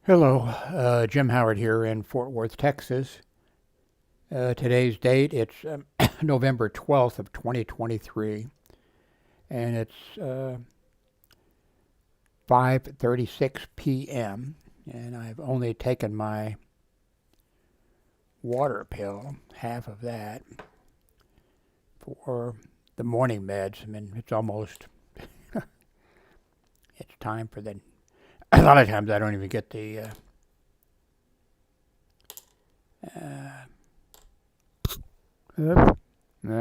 Hello, Jim Howard here in Fort Worth, Texas. Today's date, it's November 12th of 2023, and it's 5:36 p.m., and I've only taken my water pill, half of that, for the morning meds. I mean, it's almost, it's time for the, a lot of times I don't even get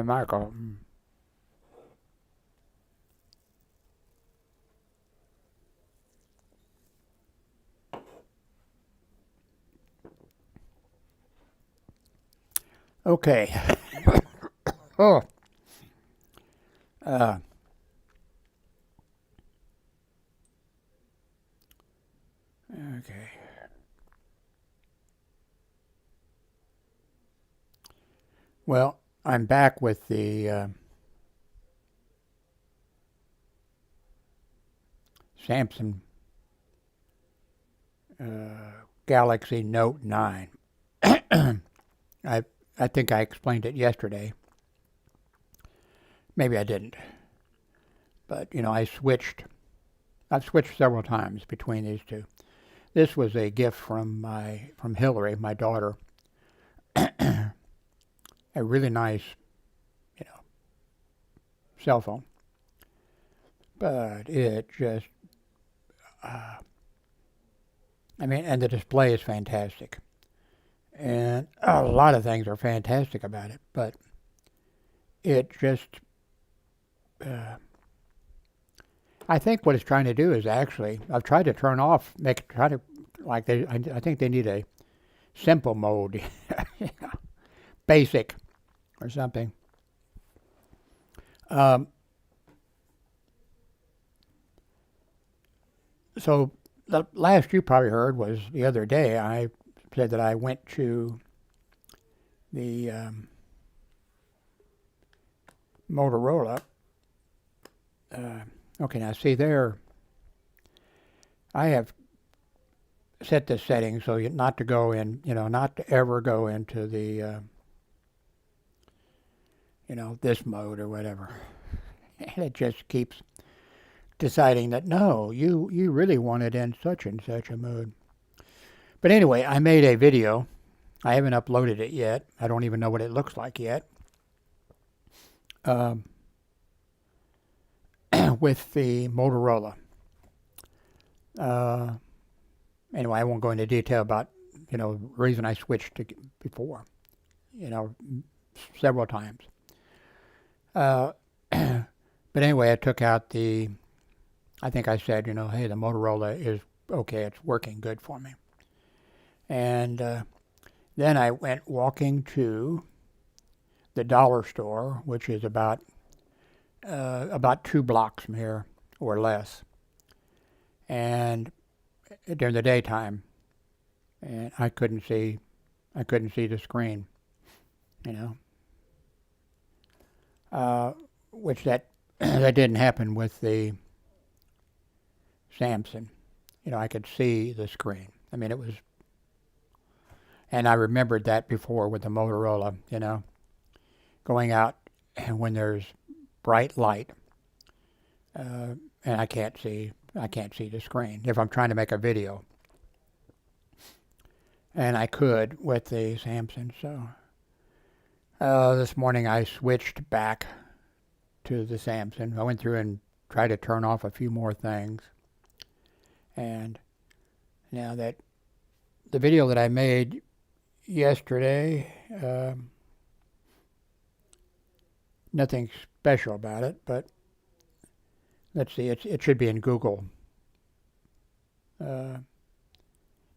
Michael. Okay. Oh, uh, okay. Well, I'm back with the Samsung uh, Galaxy Note 9. I I think I explained it yesterday. Maybe I didn't, but I've switched several times between these two. This was a gift from Hillary, my daughter. A really nice, you know, cell phone, but it just, I mean, and the display is fantastic, and a lot of things are fantastic about it, but it just, uh, I think what it's trying to do is actually, I've tried to turn off, try to, like I think they need a simple mode, basic or something. Um, so the last you probably heard was the other day I said that I went to the Motorola. Okay, now see there, I have set the setting so not to go in, not to ever go into the, this mode or whatever. And it just keeps deciding that no, you really want it in such and such a mode. But anyway, I made a video. I haven't uploaded it yet. I don't even know what it looks like yet. Um, with the Motorola. Uh, anyway, I won't go into detail about, the reason I switched to before, several times. But anyway, I took out I think I said, hey, the Motorola is okay, it's working good for me. And then I went walking to the dollar store, which is about 2 blocks from here or less, and during the daytime, and I couldn't see the screen, which that that didn't happen with the Samsung. I could see the screen. I mean, it was, and I remembered that before with the Motorola, going out and when there's bright light, and I can't see the screen if I'm trying to make a video. And I could with the Samsung. So this morning I switched back to the Samsung. I went through and tried to turn off a few more things. And now that the video that I made yesterday, nothing special about it, but let's see, it should be in Google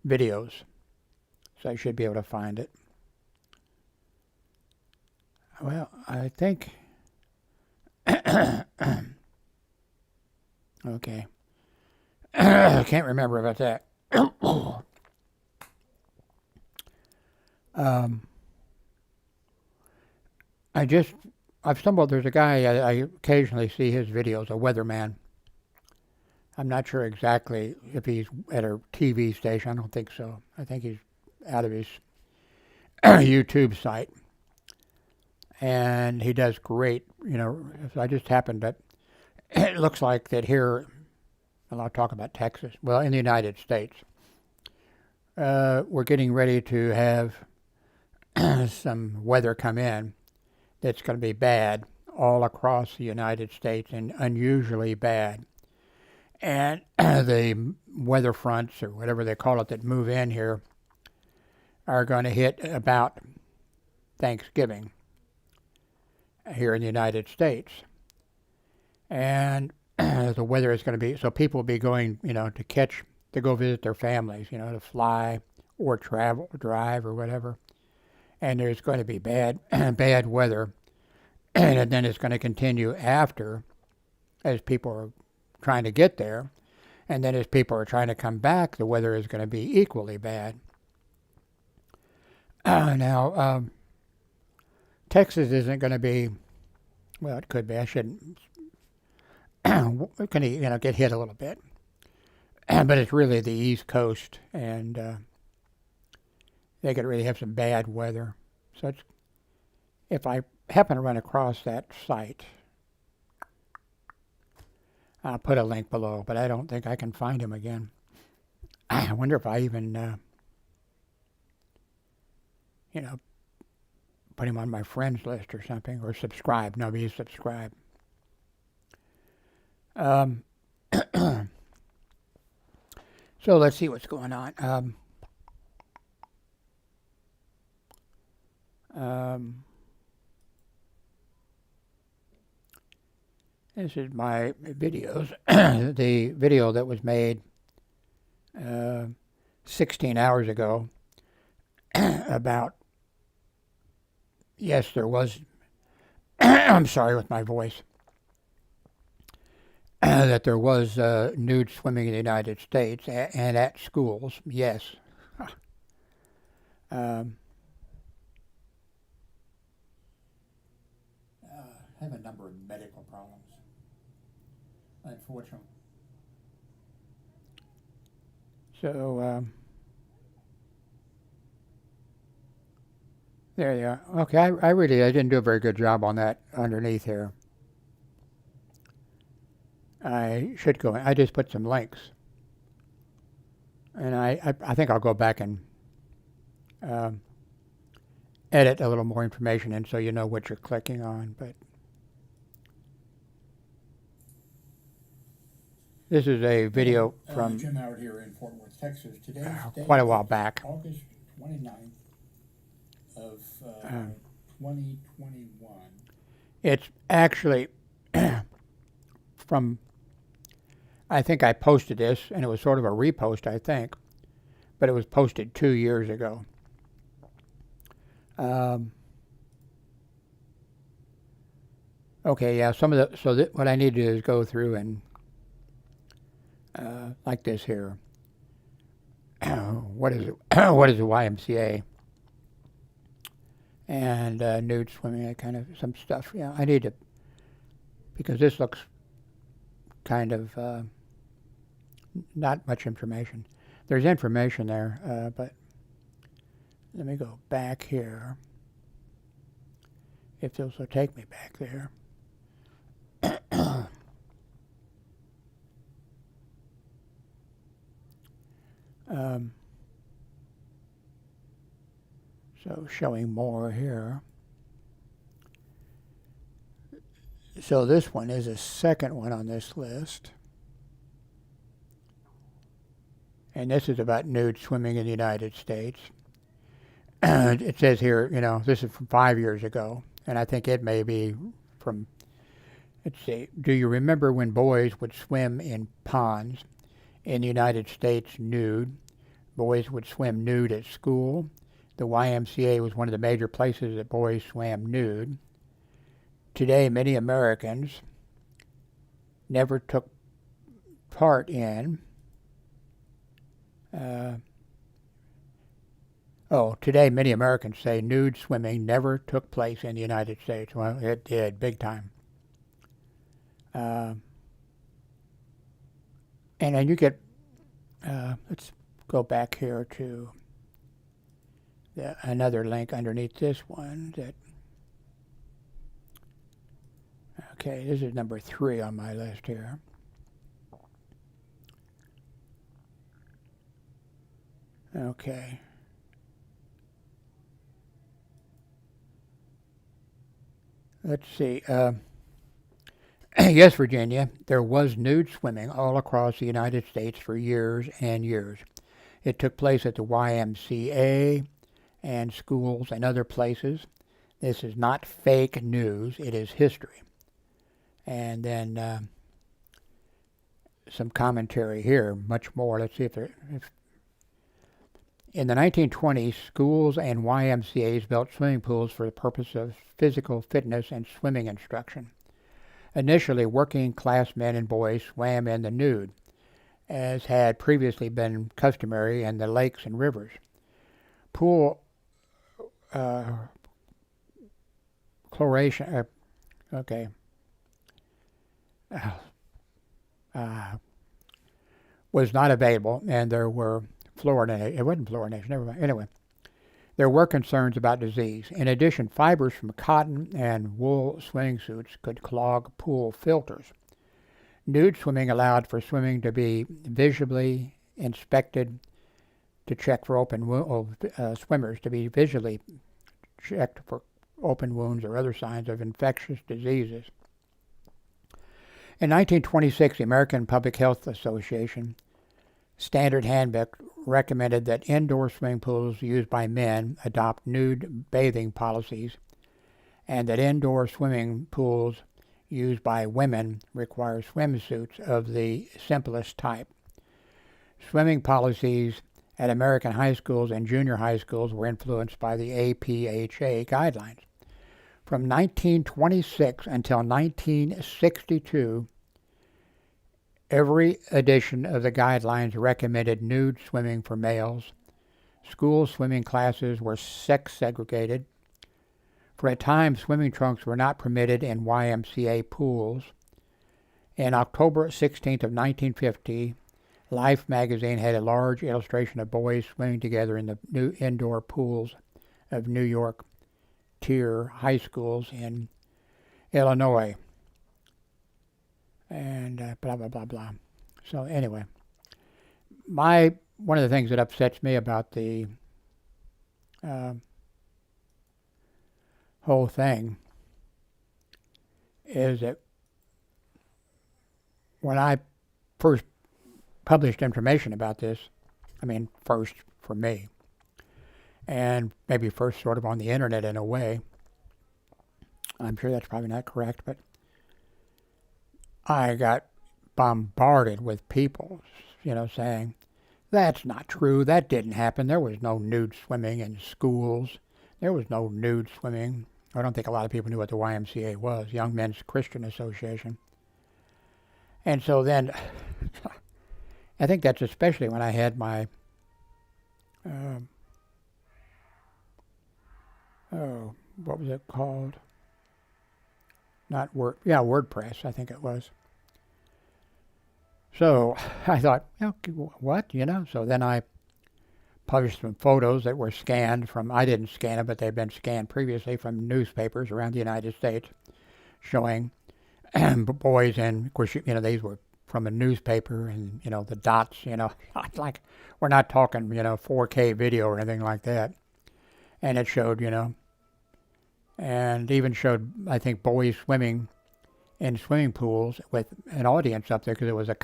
videos, so I should be able to find it. Well, I think, okay, I can't remember about that. um, I've stumbled, there's a guy, I occasionally see his videos, a weatherman. I'm not sure exactly if he's at a TV station. I don't think so. I think he's out of his YouTube site. And he does great, So I just happened to, it looks like that here, and I'll talk about Texas, well, in the United States, we're getting ready to have some weather come in that's going to be bad all across the United States and unusually bad. And the weather fronts, or whatever they call it, that move in here are going to hit about Thanksgiving here in the United States. And the weather is going to be, so people will be going, to go visit their families, to fly or travel or drive or whatever. And there's going to be bad weather. And then it's going to continue after, as people are trying to get there. And then as people are trying to come back, the weather is going to be equally bad. Now, Texas isn't going to be, well, it could be. I shouldn't, it can, get hit a little bit. But it's really the East Coast, and they could really have some bad weather. So if I happen to run across that site, I'll put a link below, but I don't think I can find him again. I wonder if I even, put him on my friends list or something, or subscribe. No, he's subscribed. So let's see what's going on. This is my videos. The video that was made 16 hours ago about, yes, there was, I'm sorry with my voice, that there was nude swimming in the United States and at schools, yes. I have a number of medical problems, unfortunately. So, there you are. Okay, I didn't do a very good job on that underneath here. I should go in. I just put some links. And I think I'll go back and edit a little more information in so you know what you're clicking on. But this is a video from Jim Howard here in Fort Worth, Texas. Today's quite a while back. August 29th of 2021. It's actually from, I think I posted this, and it was sort of a repost, I think, but it was posted 2 years ago. Okay, yeah, what I need to do is go through and, like this here. What is it? What is the YMCA? And nude swimming, that kind of some stuff. Yeah, I need to, because this looks kind of not much information. There's information there, but let me go back here. If this will take me back there. So showing more here. So this one is the second one on this list. And this is about nude swimming in the United States. It says here, this is from 5 years ago. And I think it may be from, let's see, do you remember when boys would swim in ponds in the United States nude? Boys would swim nude at school. The YMCA was one of the major places that boys swam nude. Today, many Americans never took part in today many Americans say nude swimming never took place in the United States. Well, it did, big time. And then you get, let's go back here to another link underneath this one that, okay, this is number 3 on my list here. Okay. Let's see. Yes, Virginia, there was nude swimming all across the United States for years and years. It took place at the YMCA and schools and other places. This is not fake news, it is history. And then some commentary here, much more. Let's see if in the 1920s, schools and YMCAs built swimming pools for the purpose of physical fitness and swimming instruction. Initially, working class men and boys swam in the nude, as had previously been customary in the lakes and rivers. Pool chloration, was not available, and there were fluorination. It wasn't fluorination, never mind. Anyway, there were concerns about disease. In addition, fibers from cotton and wool swimming suits could clog pool filters. Nude swimming allowed for swimming to be visually inspected to check for swimmers to be visually checked for open wounds or other signs of infectious diseases. In 1926, the American Public Health Association Standard Handbook recommended that indoor swimming pools used by men adopt nude bathing policies, and that indoor swimming pools used by women require swimsuits of the simplest type. Swimming policies at American high schools and junior high schools were influenced by the APHA guidelines. From 1926 until 1962, every edition of the guidelines recommended nude swimming for males. School swimming classes were sex segregated. For a time, swimming trunks were not permitted in YMCA pools. In October 16th of 1950, Life magazine had a large illustration of boys swimming together in the new indoor pools of New York tier high schools in Illinois. And blah, blah, blah, blah. So anyway, one of the things that upsets me about the whole thing is that when I first published information about this, I mean first for me, and maybe first sort of on the internet in a way, I'm sure that's probably not correct, but I got bombarded with people, saying, that's not true, that didn't happen, there was no nude swimming in schools, there was no nude swimming. I don't think a lot of people knew what the YMCA was, Young Men's Christian Association. And so then, I think that's especially when I had my, what was it called? Not WordPress, I think it was. So I thought, what, So then I published some photos that were scanned from, I didn't scan them, but they'd been scanned previously from newspapers around the United States, showing boys, and of course, these were from a newspaper, and, the dots, like, we're not talking, 4K video or anything like that. And it showed, and even showed, I think, boys swimming in swimming pools with an audience up there, because it was a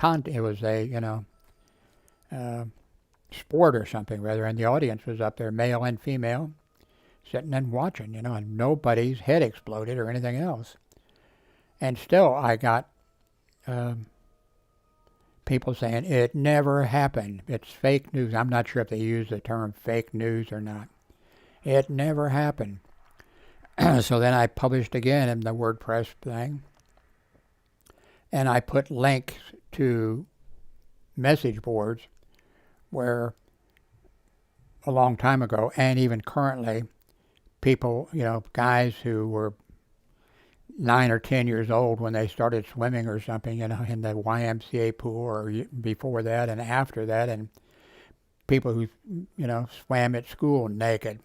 sport or something rather, and the audience was up there, male and female, sitting and watching, and nobody's head exploded or anything else. And still I got people saying it never happened, it's fake news. I'm not sure if they use the term fake news or not. It never happened. So then I published again in the WordPress thing, and I put links to message boards where a long time ago, and even currently, people, guys who were 9 or 10 years old when they started swimming or something, in the YMCA pool, or before that and after that, and people who, swam at school naked,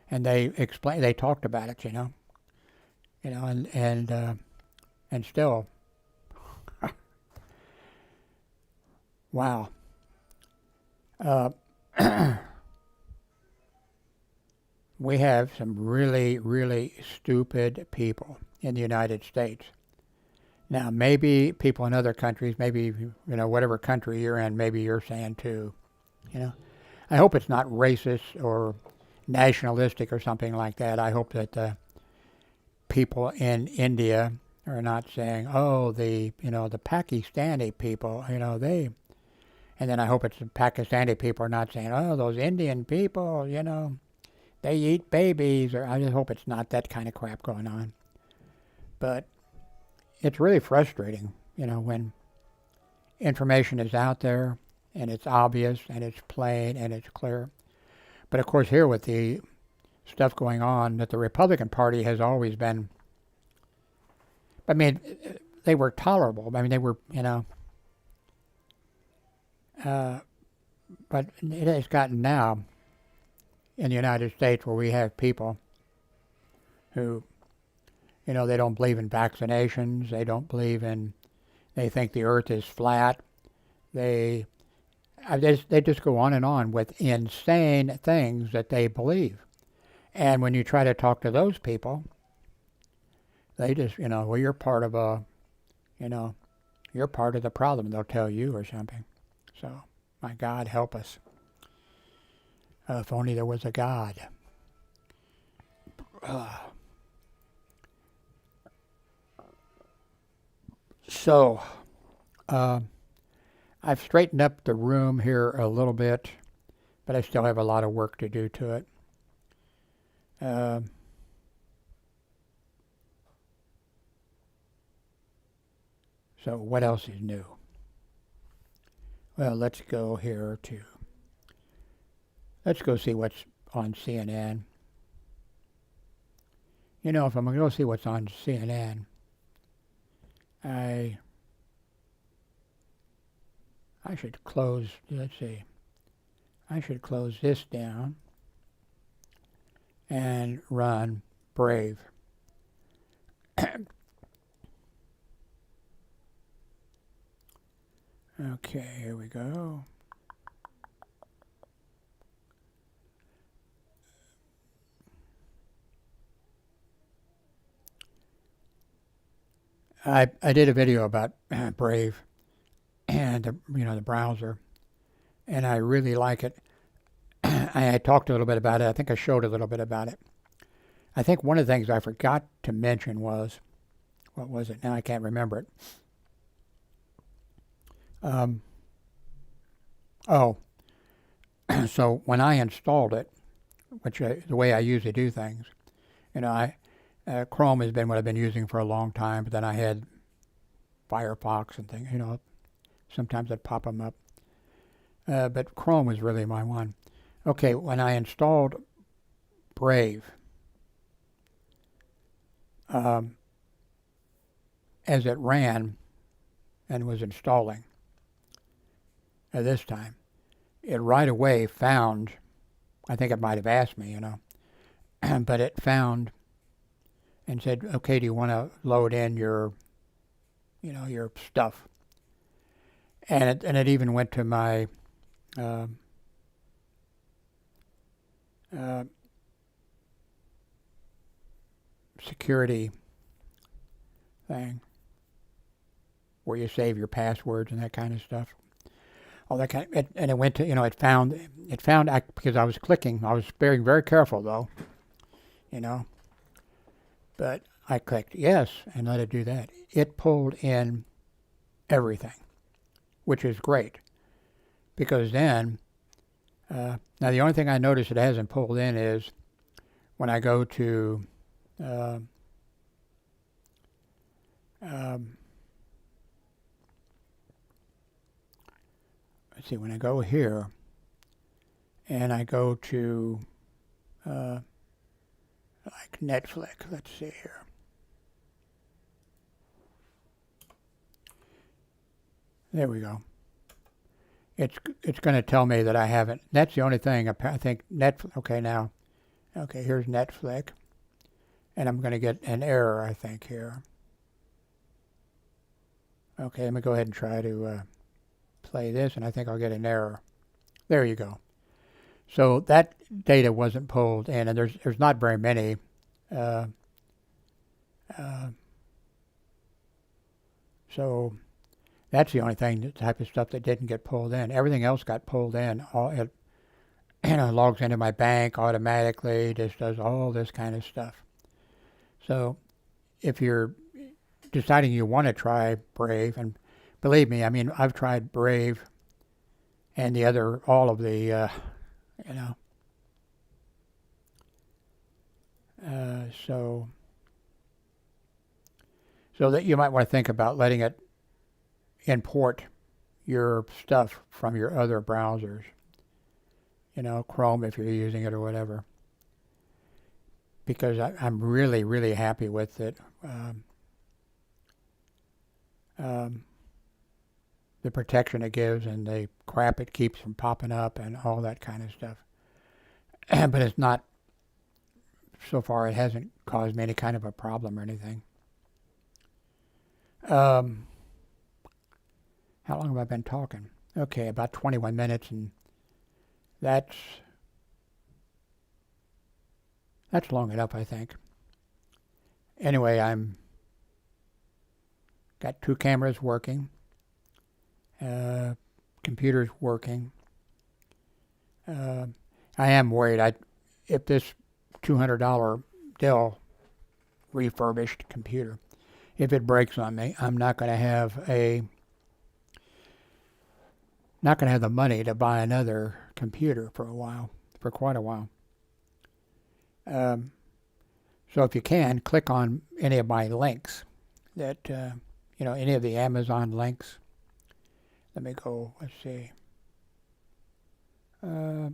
and they talked about it, and still, wow. Uh, we have some really, really stupid people in the United States. Now, maybe people in other countries, maybe, whatever country you're in, maybe you're saying too, I hope it's not racist or nationalistic or something like that. I hope that the people in India are not saying, oh, the Pakistani people, and then I hope it's the Pakistani people are not saying, oh, those Indian people, they eat babies, or I just hope it's not that kind of crap going on. But it's really frustrating, when information is out there and it's obvious and it's plain and it's clear. But of course, here with the stuff going on, that the Republican Party has always been, they were tolerable. They were, but it has gotten now in the United States where we have people who, they don't believe in vaccinations. They don't believe in, they think the earth is flat. They just go on with insane things that they believe. And when you try to talk to those people, they just, well, you're part of you're part of the problem, they'll tell you, or something. So, my God, help us. If only there was a God. So, I've straightened up the room here a little bit, but I still have a lot of work to do to it. So what else is new? Well, let's go see what's on CNN. If I'm going to go see what's on CNN, I should close, let's see, I should close this down and run Brave. Okay, here we go. I did a video about Brave and the browser, and I really like it. I talked a little bit about it. I think I showed a little bit about it. I think one of the things I forgot to mention was, what was it? Now I can't remember it. So when I installed it, the way I usually do things, Chrome has been what I've been using for a long time, but then I had Firefox and things, sometimes I'd pop them up. But Chrome was really my one. Okay, when I installed Brave, as it ran and was installing this time, it right away found, I think it might have asked me, but it found and said, okay, do you want to load in your stuff? And it even went to my security thing where you save your passwords and that kind of stuff. All that kind of, and it went to, it found, because I was clicking, I was being very careful though, but I clicked yes and let it do that. It pulled in everything, which is great, because then, now the only thing I noticed it hasn't pulled in is when I go to, let's see, when I go here and I go to like Netflix, let's see here. There we go. It's going to tell me that I haven't. That's the only thing. I think Netflix. Okay, now. Okay, here's Netflix. And I'm going to get an error, I think, here. Okay, let me go ahead and try to play this, and I think I'll get an error. There you go. So that data wasn't pulled in, and there's not very many. So that's the only thing, the type of stuff that didn't get pulled in. Everything else got pulled in. It logs into my bank automatically, just does all this kind of stuff. So if you're deciding you want to try Brave, and believe me, I mean, I've tried Brave and all of the, so that you might want to think about letting it import your stuff from your other browsers. Chrome if you're using it or whatever. Because I'm really, really happy with it. The protection it gives and the crap it keeps from popping up and all that kind of stuff. But it's not, so far it hasn't caused me any kind of a problem or anything. How long have I been talking? Okay, about 21 minutes, and that's long enough, I think. Anyway, I'm got 2 cameras working, computer's working. I am worried if this $200 Dell refurbished computer, if it breaks on me, I'm not going to have the money to buy another computer for quite a while. So if you can, click on any of my links that, any of the Amazon links. Let me go, let's see. Well,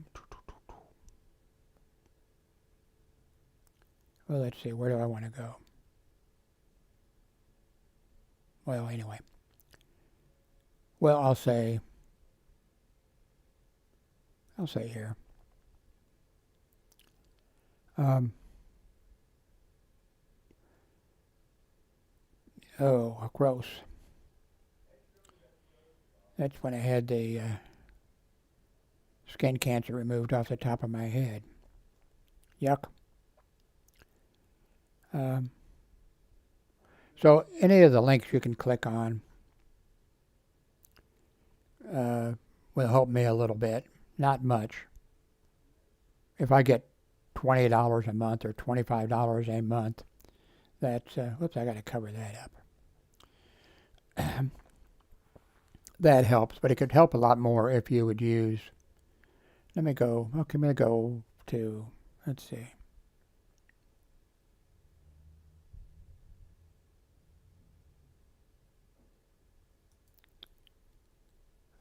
let's see, where do I want to go? Well, anyway. Well, I'll say here. Oh, gross. That's when I had the skin cancer removed off the top of my head. Yuck. So any of the links you can click on will help me a little bit. Not much. If I get $20 a month or $25 a month, that's, whoops, I got to cover that up. That helps, but it could help a lot more if you would use, let me go, okay, I'm going to go to, let's see.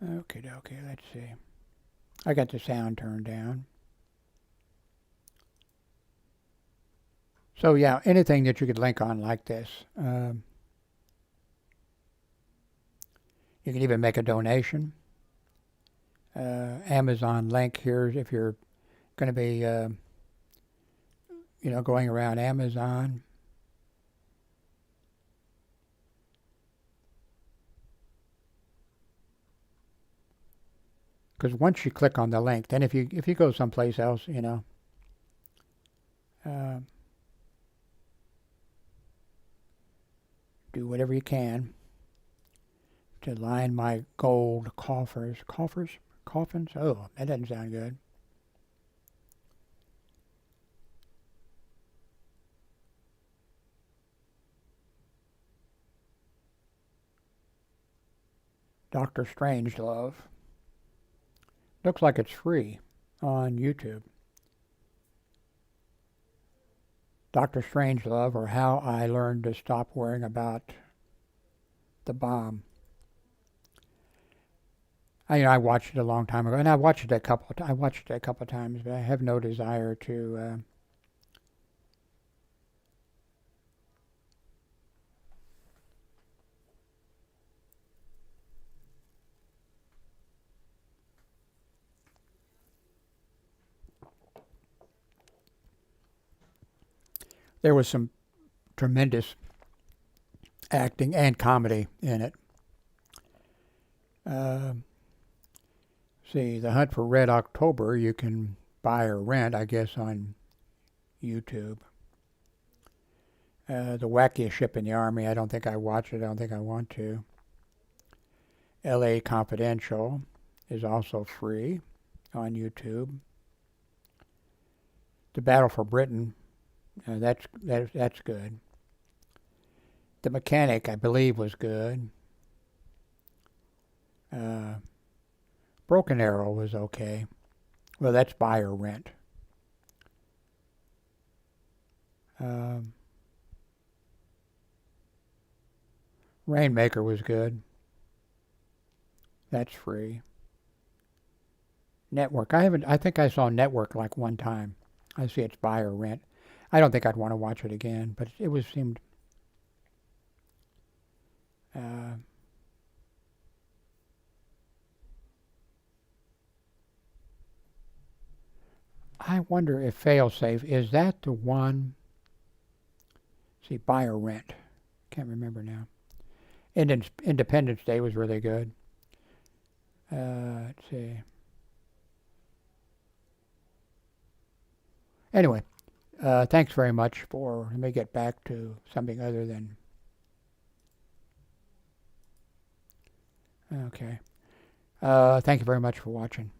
Okay, let's see. I got the sound turned down. So yeah, anything that you could link on like this. You can even make a donation. Amazon link here if you're going to be, going around Amazon. Because once you click on the link, then if you go someplace else, do whatever you can to line my gold coffins. Oh, that doesn't sound good. Dr. Strangelove. Looks like it's free on YouTube. Dr. Strangelove, or How I Learned to Stop Worrying About the Bomb. I watched it a long time ago, and I watched it a couple of times, but I have no desire to There was some tremendous acting and comedy in it. See, The Hunt for Red October you can buy or rent, I guess, on YouTube. The Wackiest Ship in the Army, I don't think I watched it. I don't think I want to. L.A. Confidential is also free on YouTube. The Battle for Britain, that's good. The Mechanic, I believe, was good. Broken Arrow was okay. Well, that's buy or rent. Rainmaker was good. That's free. Network. I think I saw Network like one time. I see it's buy or rent. I don't think I'd want to watch it again, but it seemed. I wonder if Failsafe, is that the one? See, buy or rent. Can't remember now. Independence Day was really good. Let's see. Anyway, thanks very much for. Let me get back to something other than. Okay. Thank you very much for watching.